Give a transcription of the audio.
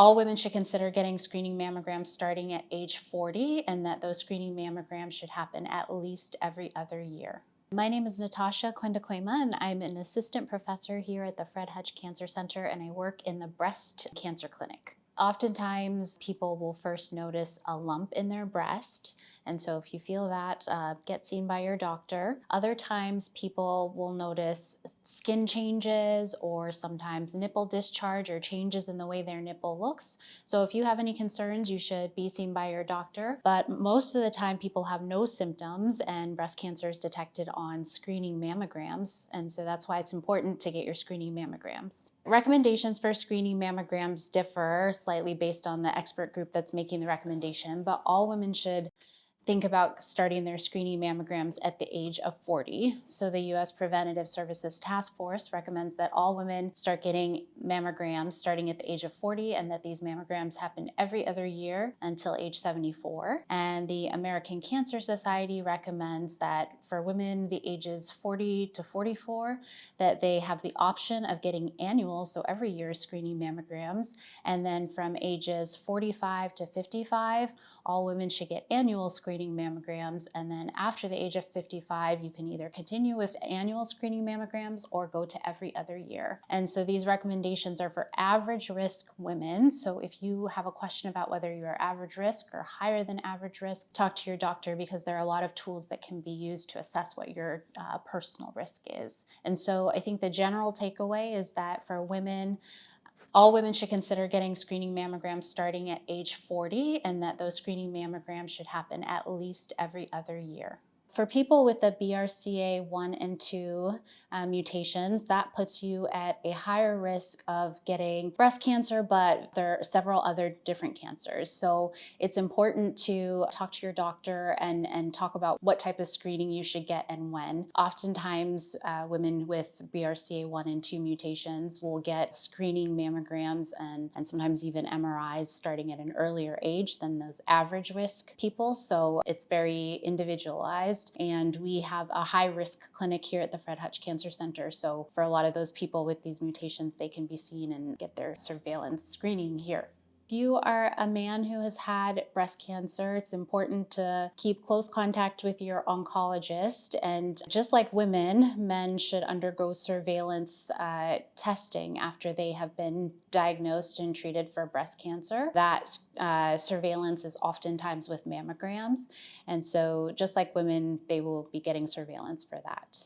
All women should consider getting screening mammograms starting at age 40, and that those screening mammograms should happen at least every other year. My name is Natasha Kwendakwema, and I'm an assistant professor here at the Hutch Cancer Center, and I work in the breast cancer clinic. Oftentimes, people will first notice a lump in their breast, and so if you feel that, get seen by your doctor. Other times, people will notice skin changes or sometimes nipple discharge or changes in the way their nipple looks. So if you have any concerns, you should be seen by your doctor. But most of the time, people have no symptoms, and breast cancer is detected on screening mammograms, and so that's why it's important to get your screening mammograms. Recommendations for screening mammograms differ slightly based on the expert group that's making the recommendation, but all women should think about starting their screening mammograms at the age of 40. So the U.S. Preventative Services Task Force recommends that all women start getting mammograms starting at the age of 40, and that these mammograms happen every other year until age 74. And the American Cancer Society recommends that for women the ages 40 to 44, that they have the option of getting annual, so every year screening mammograms. And then from ages 45 to 55, all women should get annual screening mammograms, and then after the age of 55, you can either continue with annual screening mammograms or go to every other year. And so these recommendations are for average risk women. So if you have a question about whether you're average risk or higher than average risk, talk to your doctor, because there are a lot of tools that can be used to assess what your personal risk is. And so I think the general takeaway is that for women, all women should consider getting screening mammograms starting at age 40, and that those screening mammograms should happen at least every other year. For people with the BRCA1 and 2 mutations, that puts you at a higher risk of getting breast cancer, but there are several other different cancers. So it's important to talk to your doctor and talk about what type of screening you should get and when. Oftentimes, women with BRCA1 and 2 mutations will get screening mammograms and sometimes even MRIs starting at an earlier age than those average risk people. So it's very individualized. And we have a high-risk clinic here at the Hutch Cancer Center. So for a lot of those people with these mutations, they can be seen and get their surveillance screening here. If you are a man who has had breast cancer, it's important to keep close contact with your oncologist. And just like women, men should undergo surveillance testing after they have been diagnosed and treated for breast cancer. That surveillance is oftentimes with mammograms. And so just like women, they will be getting surveillance for that.